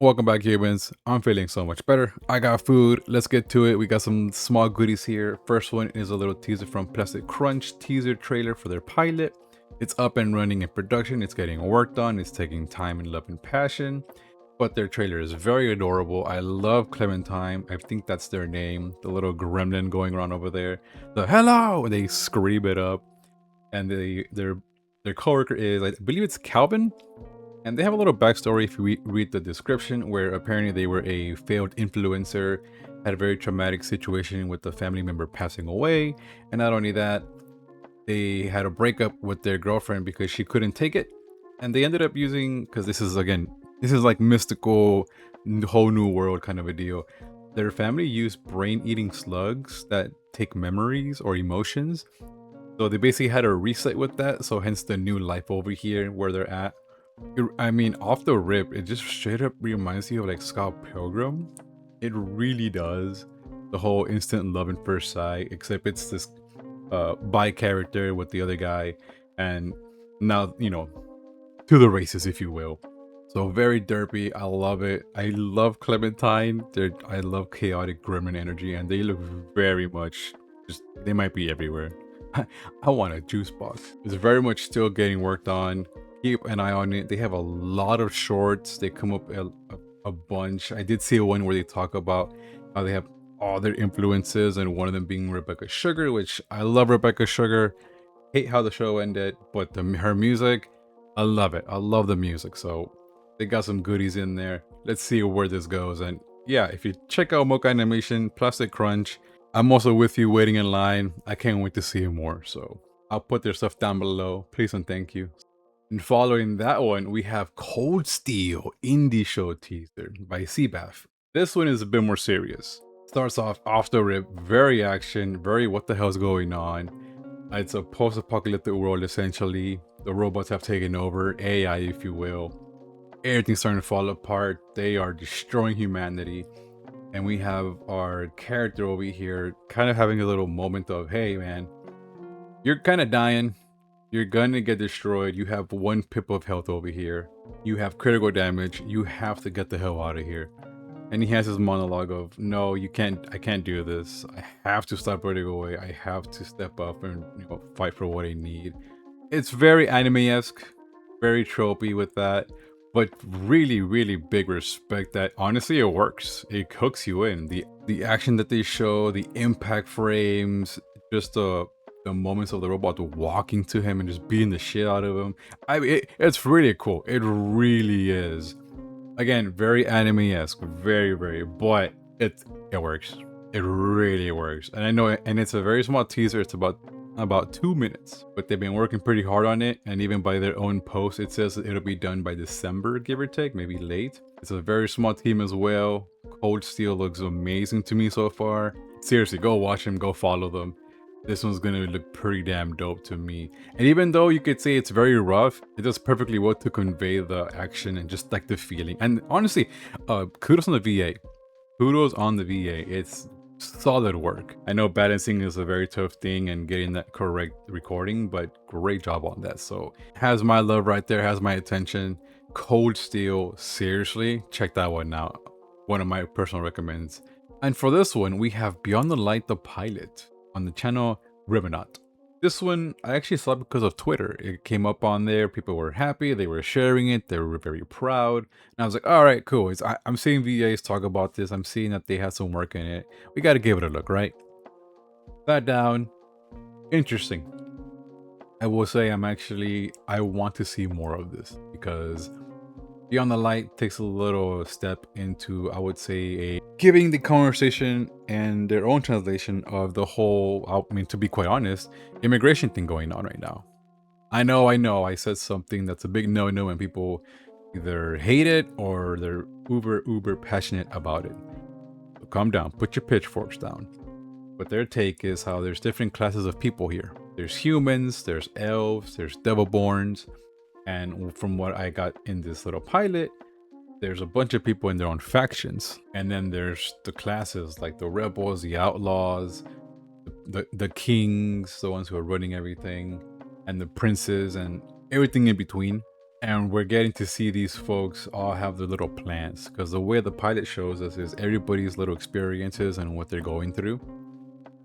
Welcome back, humans. I'm feeling so much better. I got food. Let's get to it. We got some small goodies here. First one is a little teaser from Plastic Crunch, teaser trailer for their pilot. It's up and running in production. It's getting worked on. It's taking time and love and passion. But their trailer is very adorable. I love Clementine. I think that's their name. The little gremlin going around over there. The hello! They scream it up. And their coworker is, I believe it's Calvin. And they have a little backstory if you read the description, where apparently they were a failed influencer, had a very traumatic situation with a family member passing away, and not only that, they had a breakup with their girlfriend because she couldn't take it, and they ended up using, because this is like mystical, whole new world kind of a deal. Their family used brain-eating slugs that take memories or emotions, so they basically had a reset with that. So hence the new life over here where they're at. I mean, off the rip, it just straight up reminds you of like Scott Pilgrim. It really does. The whole instant love and first sight, except it's this bi character with the other guy, and now, to the races, if you will. So very derpy. I love it. I love Clementine. I love chaotic gremlin energy, and they look very much they might be everywhere. I want a juice box. It's very much still getting worked on. Keep an eye on it. They have a lot of shorts. They come up a bunch. I did see one where they talk about how they have all their influences, and one of them being Rebecca Sugar, which I love Rebecca Sugar. Hate how the show ended, but her music, I love it. I love the music. So they got some goodies in there. Let's see where this goes. And yeah, if you check out Mocha Animation, Plastic Crunch, I'm also with you waiting in line. I can't wait to see more. So I'll put their stuff down below. Please and thank you. And following that one, we have Coldsteel indie show teaser by Seabath. This one is a bit more serious. Starts off the rip, very action, very what the hell's going on. It's a post-apocalyptic world essentially. The robots have taken over, AI if you will. Everything's starting to fall apart. They are destroying humanity. And we have our character over here kind of having a little moment of, hey man, you're kind of dying. You're gonna get destroyed. You have one pip of health over here. You have critical damage. You have to get the hell out of here. And he has his monologue of, no, you can't, I can't do this. I have to stop running away. I have to step up and fight for what I need. It's very anime-esque, very tropey with that, but really, really big respect that honestly it works. It hooks you in. The action that they show, the impact frames, just the moments of the robot walking to him and just beating the shit out of him. I mean, it's really cool. It really is. Again, very anime-esque, very, very, but it works. It really works. And I know, and it's a very small teaser. It's about 2 minutes, but they've been working pretty hard on it. And even by their own post, it says it'll be done by December, give or take, maybe late. It's a very small team as well. Coldsteel looks amazing to me so far. Seriously, go watch them, go follow them. This one's gonna look pretty damn dope to me. And even though you could say it's very rough, it does perfectly well to convey the action and just like the feeling. And honestly, kudos on the VA. Kudos on the VA. It's solid work. I know balancing is a very tough thing and getting that correct recording, but great job on that. So has my love right there, has my attention. Coldsteel, seriously, check that one out. One of my personal recommends. And for this one, we have Beyond the Light, the pilot on the channel Ribonaut. This one I actually saw because of Twitter. It came up on there, people were happy, they were sharing it, they were very proud. And I was like, all right, cool. I'm seeing VAs talk about this, I'm seeing that they had some work in it. We gotta give it a look, right? Sat down, interesting. I will say I want to see more of this because Beyond the Light takes a little step into, I would say, giving the conversation and their own translation of the whole, I mean, to be quite honest, immigration thing going on right now. I know, I said something that's a big no-no and people either hate it or they're uber passionate about it. So calm down, put your pitchforks down. But their take is how there's different classes of people here. There's humans, there's elves, there's devilborns. And from what I got in this little pilot, there's a bunch of people in their own factions. And then there's the classes like the rebels, the outlaws, the kings, the ones who are running everything, and the princes and everything in between. And we're getting to see these folks all have their little plans, because the way the pilot shows us is everybody's little experiences and what they're going through.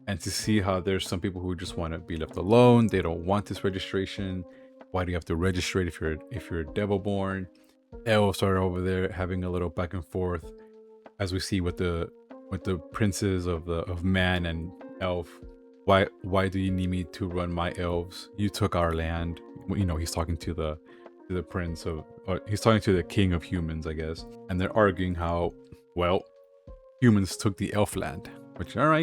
And to see how there's some people who just want to be left alone, they don't want this registration. Why do you have to register it if you're devil born? Elves are over there having a little back and forth, as we see with the princes of man and elf. Why do you need me to run my elves? You took our land. You know, he's talking to the prince of, or he's talking to the king of humans, I guess. And they're arguing how, well, humans took the elf land. Which, all right,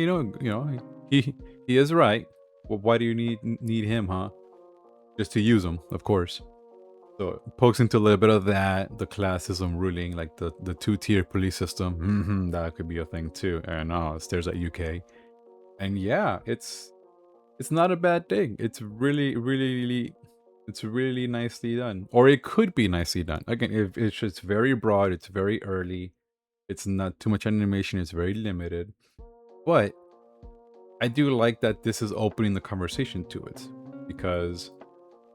he is right. Well, why do you need him, huh? Just to use him, of course. So it pokes into a little bit of that, the classism ruling, like the two-tier police system. That could be a thing too. And it stares at UK. And yeah, it's not a bad thing. It's really nicely done. Or it could be nicely done. Again, if it's very broad, it's very early. It's not too much animation, it's very limited. But I do like that this is opening the conversation to it, because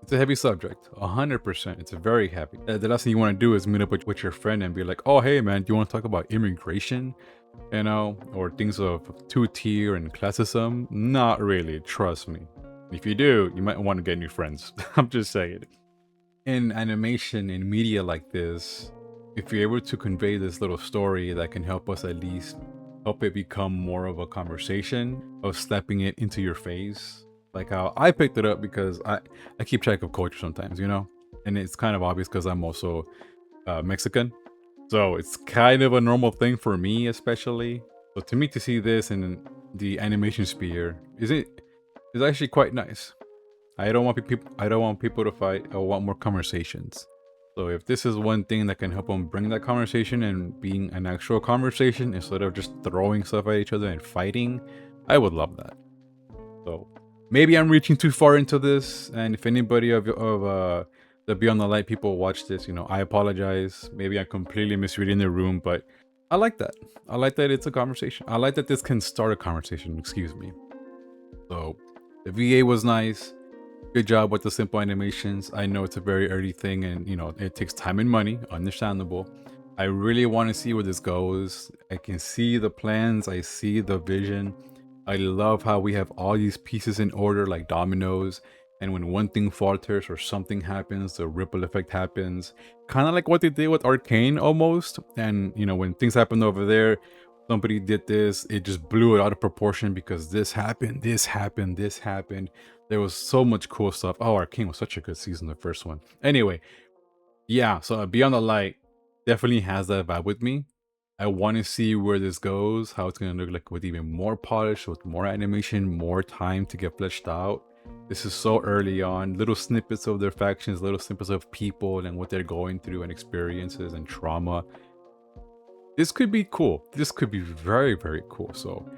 it's a heavy subject, 100%. It's very heavy. The last thing you want to do is meet up with your friend and be like, oh, hey, man, do you want to talk about immigration? Or things of two-tier and classism? Not really, trust me. If you do, you might want to get new friends. I'm just saying. In animation, in media like this, if you're able to convey this little story that can help us at least help it become more of a conversation of slapping it into your face, like how I picked it up, because I keep track of culture sometimes, and it's kind of obvious because I'm also Mexican, so it's kind of a normal thing for me, especially. So to me, to see this in the animation sphere is actually quite nice. I don't want people to fight. I want more conversations. So if this is one thing that can help them bring that conversation and being an actual conversation instead of just throwing stuff at each other and fighting, I would love that. So maybe I'm reaching too far into this, and if anybody of the Beyond the Light people watch this, I apologize. Maybe I'm completely misreading the room, but I like that. I like that it's a conversation. I like that this can start a conversation, excuse me. So the VA was nice. Good job with the simple animations. I know it's a very early thing, and it takes time and money, understandable. I really want to see where this goes. I can see the plans, I see the vision. I love how we have all these pieces in order like dominoes, and when one thing falters or something happens, the ripple effect happens. Kind of like what they did with Arcane almost. And when things happened over there, somebody did this, it just blew it out of proportion because this happened, this happened, this happened. There was so much cool stuff. Oh, Arcane was such a good season, the first one. Anyway, yeah, so Beyond the Light definitely has that vibe with me. I want to see where this goes, how it's going to look like with even more polish, with more animation, more time to get fleshed out. This is so early on. Little snippets of their factions, little snippets of people and what they're going through and experiences and trauma. This could be cool. This could be very, very cool. So,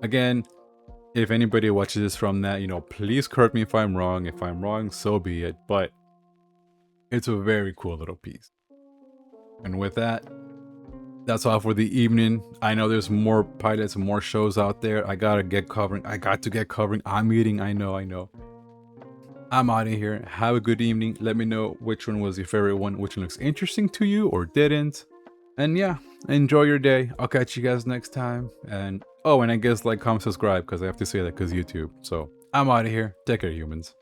again, if anybody watches this from that, please correct me if I'm wrong. If I'm wrong, so be it. But it's a very cool little piece. And with that, that's all for the evening. I know there's more pilots and more shows out there. I got to get covering. I'm eating. I know. I'm out of here. Have a good evening. Let me know which one was your favorite one, which one looks interesting to you or didn't. And yeah, enjoy your day. I'll catch you guys next time. And I guess like, comment, subscribe, because I have to say that because YouTube. So I'm out of here. Take care, humans.